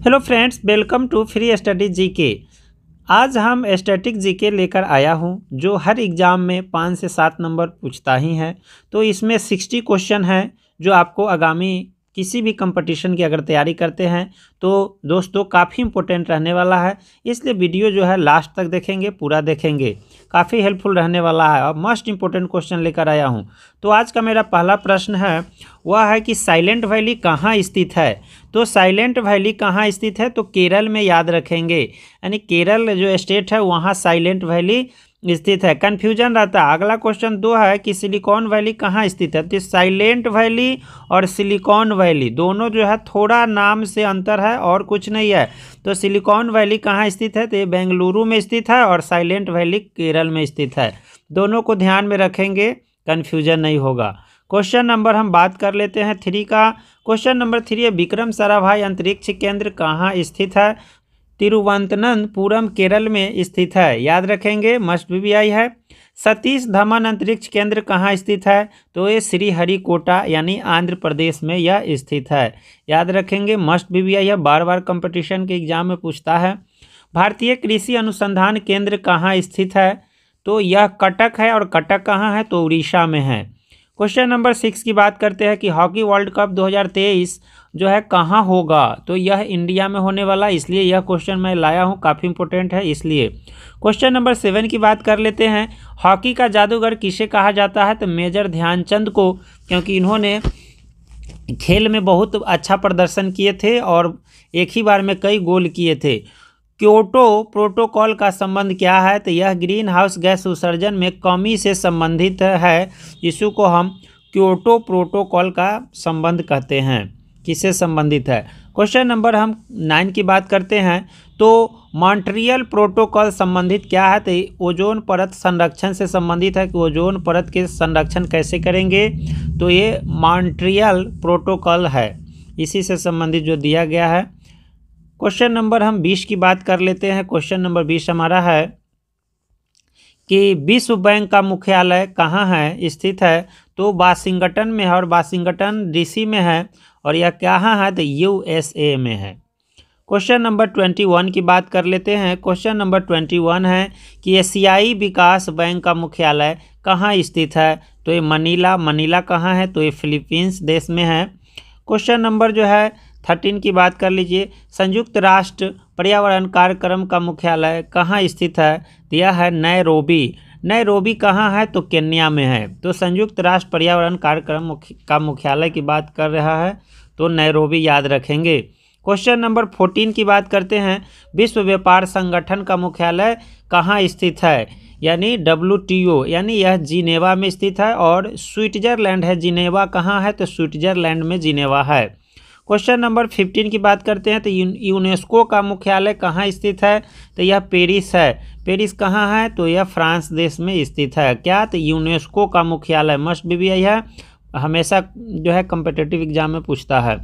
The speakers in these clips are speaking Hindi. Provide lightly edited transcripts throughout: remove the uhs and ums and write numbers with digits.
Hello friends, welcome to free study GK. आज हम स्टैटिक जीके लेकर आया हूं जो हर एग्ज़ाम में 5 से 7 नंबर पूछता ही है। तो इसमें 60 क्वेश्चन है जो आपको आगामी किसी भी कंपटीशन की अगर तैयारी करते हैं तो दोस्तों काफ़ी इंपॉर्टेंट रहने वाला है। इसलिए वीडियो जो है लास्ट तक देखेंगे, पूरा देखेंगे, काफ़ी हेल्पफुल रहने वाला है और मस्ट इंपॉर्टेंट क्वेश्चन लेकर आया हूं। तो आज का मेरा पहला प्रश्न है वह है कि साइलेंट वैली कहाँ स्थित है। तो साइलेंट वैली कहाँ स्थित है तो केरल में याद रखेंगे, यानी केरल जो स्टेट है वहाँ साइलेंट वैली स्थित है। कन्फ्यूजन रहता है। अगला क्वेश्चन 2 है कि सिलिकॉन वैली कहाँ स्थित है। तो साइलेंट वैली और सिलिकॉन वैली दोनों जो है थोड़ा नाम से अंतर है और कुछ नहीं है। तो सिलिकॉन वैली कहाँ स्थित है तो ये बेंगलुरु में स्थित है और साइलेंट वैली केरल में स्थित है। दोनों को ध्यान में रखेंगे, कन्फ्यूजन नहीं होगा। क्वेश्चन नंबर हम बात कर लेते हैं 3 का। क्वेश्चन नंबर 3 है विक्रम साराभाई अंतरिक्ष केंद्र कहाँ स्थित है। तिरुवनंतपुरम केरल में स्थित है, याद रखेंगे, मस्ट बीबीआई है। सतीश धवन अंतरिक्ष केंद्र कहाँ स्थित है तो ये श्रीहरिकोटा यानी आंध्र प्रदेश में यह स्थित है, याद रखेंगे, मस्ट बीबीआई है। बार बार कंपटीशन के एग्जाम में पूछता है। भारतीय कृषि अनुसंधान केंद्र कहाँ स्थित है तो यह कटक है और कटक कहाँ है तो उड़ीसा में है। क्वेश्चन नंबर 6 की बात करते हैं कि हॉकी वर्ल्ड कप 2023 जो है कहाँ होगा तो यह इंडिया में होने वाला, इसलिए यह क्वेश्चन मैं लाया हूँ, काफ़ी इंपॉर्टेंट है इसलिए। क्वेश्चन नंबर 7 की बात कर लेते हैं। हॉकी का जादूगर किसे कहा जाता है तो मेजर ध्यानचंद को, क्योंकि इन्होंने खेल में बहुत अच्छा प्रदर्शन किए थे और एक ही बार में कई गोल किए थे। क्योटो प्रोटोकॉल का संबंध क्या है तो यह ग्रीन हाउस गैस उत्सर्जन में कमी से संबंधित है। इसी को हम क्योटो प्रोटोकॉल का संबंध कहते हैं। किससे संबंधित है। क्वेश्चन नंबर हम 9 की बात करते हैं तो मॉन्ट्रियल प्रोटोकॉल संबंधित क्या है तो ओजोन परत संरक्षण से संबंधित है कि ओजोन परत के संरक्षण कैसे करेंगे तो ये मॉन्ट्रियल प्रोटोकॉल है, इसी से संबंधित जो दिया गया है। क्वेश्चन नंबर हम 20 की बात कर लेते हैं। क्वेश्चन नंबर 20 हमारा है कि विश्व बैंक का मुख्यालय कहाँ है स्थित है तो वाशिंगटन में है और वाशिंगटन डीसी में है और यह कहाँ है तो यूएसए में है। क्वेश्चन नंबर 21 की बात कर लेते हैं। क्वेश्चन नंबर 21 है कि एशियाई विकास बैंक का मुख्यालय कहाँ स्थित है तो ये मनीला कहाँ है तो ये फिलीपींस देश में है। क्वेश्चन नंबर जो है 13 की बात कर लीजिए। संयुक्त राष्ट्र पर्यावरण कार्यक्रम का मुख्यालय कहाँ स्थित है तो यह है नैरोबी कहाँ है तो केन्या में है। तो संयुक्त राष्ट्र पर्यावरण कार्यक्रम का मुख्यालय की बात कर रहा है तो नैरोबी, याद रखेंगे। क्वेश्चन नंबर 14 की बात करते हैं। विश्व व्यापार संगठन का मुख्यालय कहाँ स्थित है यानी WTO, यानी यह जिनेवा में स्थित है और स्विट्जरलैंड है। जिनेवा कहाँ है तो स्विट्जरलैंड में जिनेवा है। क्वेश्चन नंबर 15 की बात करते हैं तो यूनेस्को का मुख्यालय कहाँ स्थित है तो यह पेरिस है। पेरिस कहाँ है तो यह फ्रांस देश में स्थित है। क्या तो यूनेस्को का मुख्यालय, मस्ट बीबीआई है, हमेशा जो है कॉम्पिटिटिव एग्जाम में पूछता है।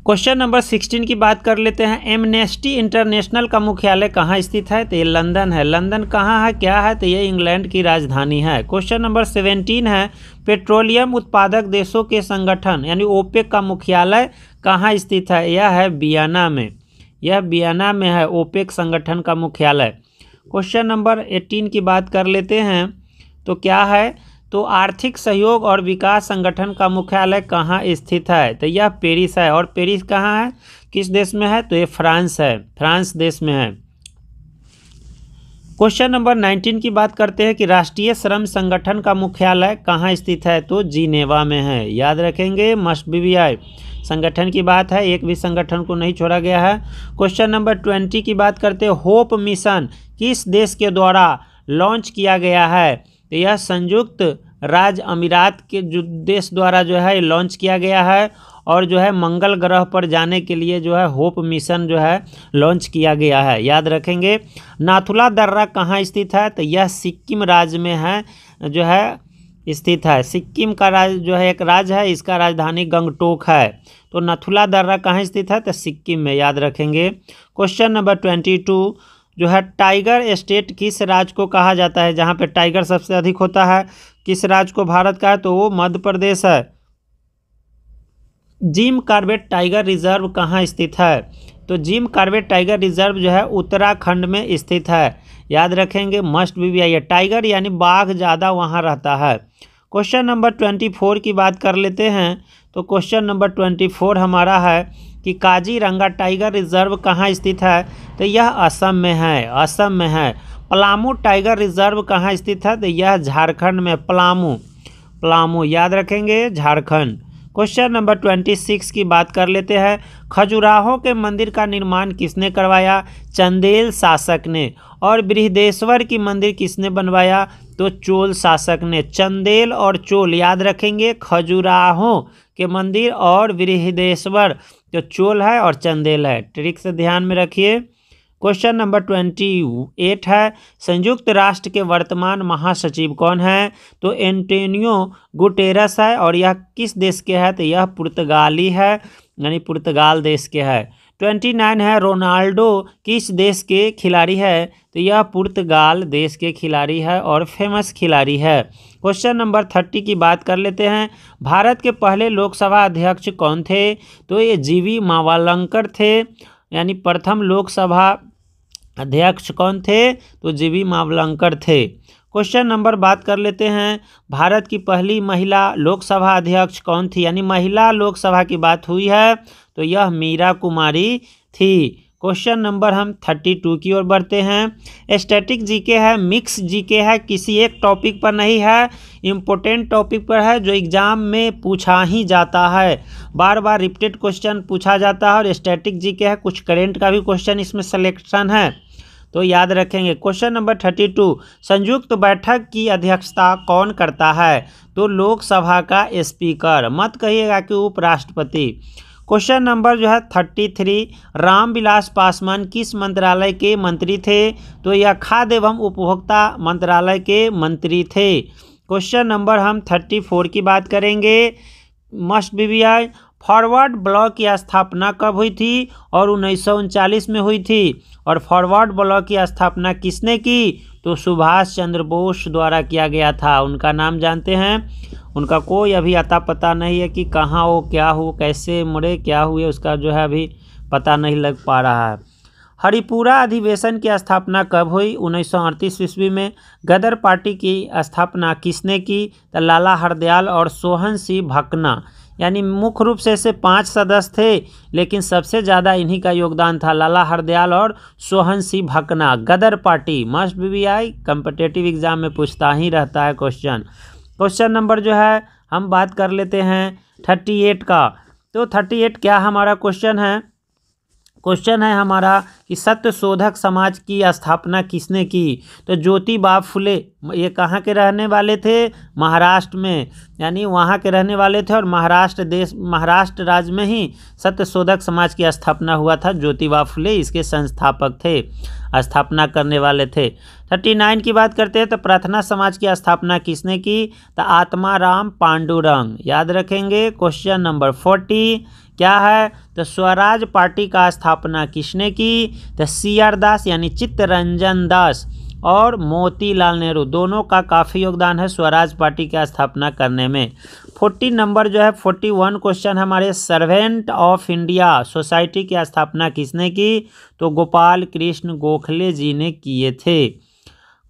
क्वेश्चन नंबर 16 की बात कर लेते हैं। एमनेस्टी इंटरनेशनल का मुख्यालय कहाँ स्थित है तो ये लंदन है। लंदन कहाँ है, क्या है तो ये इंग्लैंड की राजधानी है। क्वेश्चन नंबर 17 है पेट्रोलियम उत्पादक देशों के संगठन यानी ओपेक का मुख्यालय कहाँ स्थित है, यह है वियना में, यह वियना में है ओपेक संगठन का मुख्यालय। क्वेश्चन नंबर 18 की बात कर लेते हैं तो क्या है तो आर्थिक सहयोग और विकास संगठन का मुख्यालय कहाँ स्थित है तो यह पेरिस है और पेरिस कहाँ है, किस देश में है तो ये फ्रांस है, फ्रांस देश में है। क्वेश्चन नंबर 19 की बात करते हैं कि राष्ट्रीय श्रम संगठन का मुख्यालय कहाँ स्थित है तो जिनेवा में है, याद रखेंगे, मस्ट बीबीआई। संगठन की बात है, एक भी संगठन को नहीं छोड़ा गया है। क्वेश्चन नंबर 20 की बात करते हैं। होप मिशन किस देश के द्वारा लॉन्च किया गया है तो यह संयुक्त राज्य अमीरात के जो देश द्वारा जो है लॉन्च किया गया है और जो है मंगल ग्रह पर जाने के लिए जो है होप मिशन जो है लॉन्च किया गया है, याद रखेंगे। नाथुला दर्रा कहाँ स्थित है तो यह सिक्किम राज्य में है जो है स्थित है। सिक्किम का राज्य जो है एक राज्य है, इसका राजधानी गंगटोक है। तो नाथुला दर्रा कहाँ स्थित है तो सिक्किम में, याद रखेंगे। क्वेश्चन नंबर 22 जो है टाइगर स्टेट किस राज्य को कहा जाता है जहाँ पे टाइगर सबसे अधिक होता है, किस राज्य को भारत का है तो वो मध्य प्रदेश है। जिम कॉर्बेट टाइगर रिजर्व कहाँ स्थित है? तो जिम कॉर्बेट टाइगर रिजर्व जो है उत्तराखंड में स्थित है। याद रखेंगे, मस्ट बी आई। टाइगर यानी बाघ ज़्यादा वहाँ रहता है। क्वेश्चन नंबर 24 की बात कर लेते हैं। तो क्वेश्चन नंबर 24 हमारा है कि काजीरंगा टाइगर रिजर्व कहाँ स्थित है? तो यह असम में है, असम में है। पलामू टाइगर रिजर्व कहाँ स्थित है? तो यह झारखंड में, पलामू, पलामू याद रखेंगे, झारखंड। क्वेश्चन नंबर 26 की बात कर लेते हैं। खजुराहो के मंदिर का निर्माण किसने करवाया? चंदेल शासक ने। और बृहदेश्वर की मंदिर किसने बनवाया? तो चोल शासक ने। चंदेल और चोल याद रखेंगे। खजुराहो के मंदिर और बृहदेश्वर जो चोल है और चंदेल है, ट्रिक से ध्यान में रखिए। क्वेश्चन नंबर 28 है, संयुक्त राष्ट्र के वर्तमान महासचिव कौन है? तो एंटोनियो गुटेरस है। और यह किस देश के है? तो यह पुर्तगाली है, यानी पुर्तगाल देश के है। 29 है, रोनाल्डो किस देश के खिलाड़ी है? तो यह पुर्तगाल देश के खिलाड़ी है और फेमस खिलाड़ी है। क्वेश्चन नंबर 30 की बात कर लेते हैं। भारत के पहले लोकसभा अध्यक्ष कौन थे? तो ये जीवी मावलंकर थे, यानी प्रथम लोकसभा अध्यक्ष कौन थे? तो जीवी मावलंकर थे। क्वेश्चन नंबर बात कर लेते हैं। भारत की पहली महिला लोकसभा अध्यक्ष कौन थी? यानी महिला लोकसभा की बात हुई है तो यह मीरा कुमारी थी। क्वेश्चन नंबर हम 32 की ओर बढ़ते हैं। स्टैटिक जीके है, मिक्स जीके है, किसी एक टॉपिक पर नहीं है, इम्पोर्टेंट टॉपिक पर है जो एग्जाम में पूछा ही जाता है, बार बार रिपीटेड क्वेश्चन पूछा जाता है। और स्टैटिक जीके है, कुछ करेंट का भी क्वेश्चन इसमें सिलेक्शन है, तो याद रखेंगे। क्वेश्चन नंबर 32, संयुक्त बैठक की अध्यक्षता कौन करता है? तो लोकसभा का स्पीकर, मत कहिएगा कि उपराष्ट्रपति। क्वेश्चन नंबर जो है 33, रामविलास पासवान किस मंत्रालय के मंत्री थे? तो यह खाद्य एवं उपभोक्ता मंत्रालय के मंत्री थे। क्वेश्चन नंबर हम 34 की बात करेंगे। Must be I, Forward Bloc की स्थापना कब हुई थी? और 1939 में हुई थी। और फॉरवर्ड ब्लॉक की स्थापना किसने की? तो सुभाष चंद्र बोस द्वारा किया गया था। उनका नाम जानते हैं? उनका कोई अभी अता पता नहीं है कि कहाँ हो, क्या हो, कैसे मरे, क्या हुए, उसका जो है अभी पता नहीं लग पा रहा है। हरिपुरा अधिवेशन की स्थापना कब हुई? 1938 ईस्वी में। गदर पार्टी की स्थापना किसने की? तो लाला हरदयाल और सोहन सिंह भकना, यानी मुख्य रूप से ऐसे 5 सदस्य थे, लेकिन सबसे ज़्यादा इन्हीं का योगदान था, लाला हरदयाल और Sohan Singh Bhakna. Ghadar party, must be I, competitive exam में पूछता ही रहता है क्वेश्चन। क्वेश्चन नंबर जो है हम बात कर लेते हैं 38 का। तो 38 क्या हमारा क्वेश्चन है? क्वेश्चन है हमारा कि सत्यशोधक समाज की स्थापना किसने की? तो ज्योतिबा फुले। ये कहाँ के रहने वाले थे? महाराष्ट्र में, यानी वहाँ के रहने वाले थे। और महाराष्ट्र राज्य में ही सत्यशोधक समाज की स्थापना हुआ था। ज्योतिबा फुले इसके संस्थापक थे, स्थापना करने वाले थे। 39 की बात करते हैं। तो प्रार्थना समाज की स्थापना किसने की? तो आत्माराम पांडुरंग, याद रखेंगे। क्वेश्चन नंबर 40 क्या है? तो स्वराज पार्टी का स्थापना किसने की? तो CR दास, यानी चित्तरंजन दास और मोतीलाल नेहरू, दोनों का काफ़ी योगदान है स्वराज पार्टी की स्थापना करने में। 40 नंबर जो है 41 क्वेश्चन हमारे, सर्वेंट ऑफ इंडिया सोसाइटी की स्थापना किसने की? तो गोपाल कृष्ण गोखले जी ने किए थे।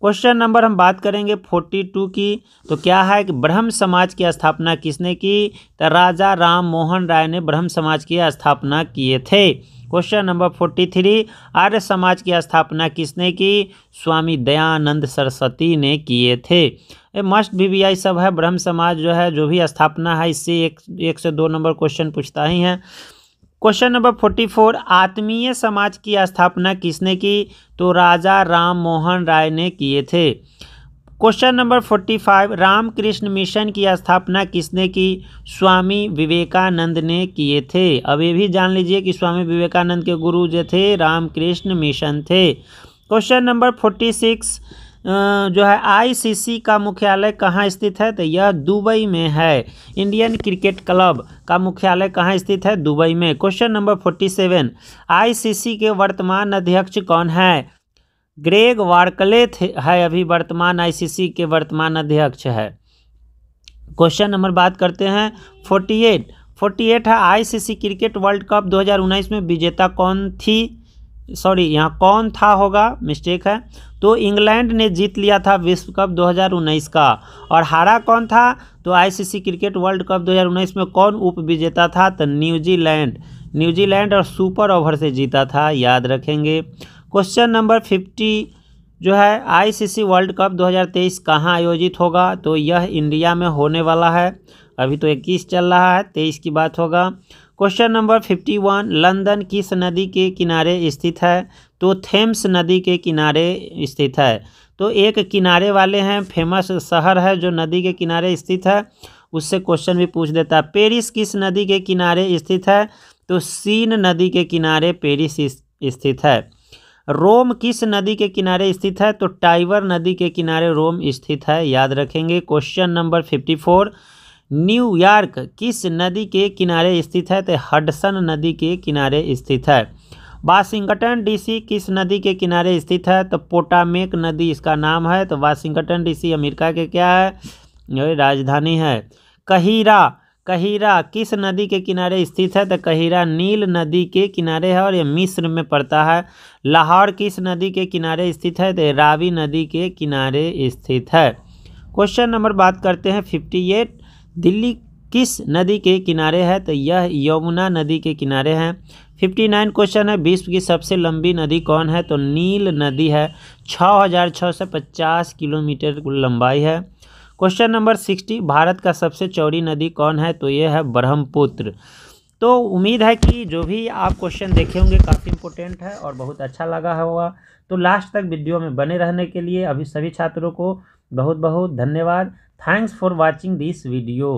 क्वेश्चन नंबर हम बात करेंगे 42 की। तो क्या है कि ब्रह्म समाज की स्थापना किसने की? तो राजा राम मोहन राय ने ब्रह्म समाज की स्थापना किए थे। क्वेश्चन नंबर 43, आर्य समाज की स्थापना किसने की? स्वामी दयानंद सरस्वती ने किए थे। ये मस्ट भी आई सब है। ब्रह्म समाज जो है, जो भी स्थापना है, इससे एक से 2 नंबर क्वेश्चन पूछता ही है। क्वेश्चन नंबर 44, आत्मीय समाज की स्थापना किसने की? तो राजा राम मोहन राय ने किए थे। क्वेश्चन नंबर 45, रामकृष्ण मिशन की स्थापना किसने की? स्वामी विवेकानंद ने किए थे। अब ये भी जान लीजिए कि स्वामी विवेकानंद के गुरु जो थे रामकृष्ण मिशन थे। क्वेश्चन नंबर 46 जो है, ICC का मुख्यालय कहाँ स्थित है? तो यह दुबई में है। इंडियन क्रिकेट क्लब का मुख्यालय कहाँ स्थित है? दुबई में। क्वेश्चन नंबर 47, ICC के वर्तमान अध्यक्ष कौन है? ग्रेग वार्कले है अभी वर्तमान ICC के वर्तमान अध्यक्ष है। क्वेश्चन नंबर बात करते हैं 48, 48 है आईसीसी क्रिकेट वर्ल्ड कप 2019 में विजेता कौन थी, सॉरी यहाँ कौन था होगा, मिस्टेक है। तो इंग्लैंड ने जीत लिया था विश्व कप 2019 का। और हारा कौन था, तो आईसीसी क्रिकेट वर्ल्ड कप 2019 में कौन उप विजेता था, तो न्यूजीलैंड और सुपर ओवर से जीता था, याद रखेंगे। क्वेश्चन नंबर 50 जो है आईसीसी वर्ल्ड कप 2023 कहाँ आयोजित होगा, तो यह इंडिया में होने वाला है। अभी तो 21 चल रहा है, 23 की बात होगा। क्वेश्चन नंबर 51 लंदन किस नदी के किनारे स्थित है, तो थेम्स नदी के किनारे स्थित है। तो एक किनारे वाले हैं, फेमस शहर है जो नदी के किनारे स्थित है, उससे क्वेश्चन भी पूछ देता है। पेरिस किस नदी के किनारे स्थित है, तो सीन नदी के किनारे पेरिस स्थित है। रोम किस नदी के किनारे स्थित है, तो टाइबर नदी के किनारे रोम स्थित है, याद रखेंगे। क्वेश्चन नंबर 54 न्यूयॉर्क किस नदी के किनारे स्थित है, तो हडसन नदी के किनारे स्थित है। वाशिंगटन डीसी किस नदी के किनारे स्थित है, तो पोटामेक नदी इसका नाम है। तो वाशिंगटन डीसी अमेरिका के क्या है, यह राजधानी है। कहिरा किस नदी के किनारे स्थित है, तो कहिरा नील नदी के किनारे है और यह मिस्र में पड़ता है। लाहौर किस नदी के किनारे स्थित है, तो रावी नदी के किनारे स्थित है। क्वेश्चन नंबर बात करते हैं 58 दिल्ली किस नदी के किनारे है, तो यह यमुना नदी के किनारे है। 59 क्वेश्चन है विश्व की सबसे लंबी नदी कौन है, तो नील नदी है, 6650 किलोमीटर लंबाई है। क्वेश्चन नंबर 60 भारत का सबसे चौड़ी नदी कौन है, तो यह है ब्रह्मपुत्र। तो उम्मीद है कि जो भी आप क्वेश्चन देखे होंगे काफ़ी इंपॉर्टेंट है और बहुत अच्छा लगा होगा। तो लास्ट तक वीडियो में बने रहने के लिए अभी सभी छात्रों को बहुत बहुत धन्यवाद। Thanks for watching this video.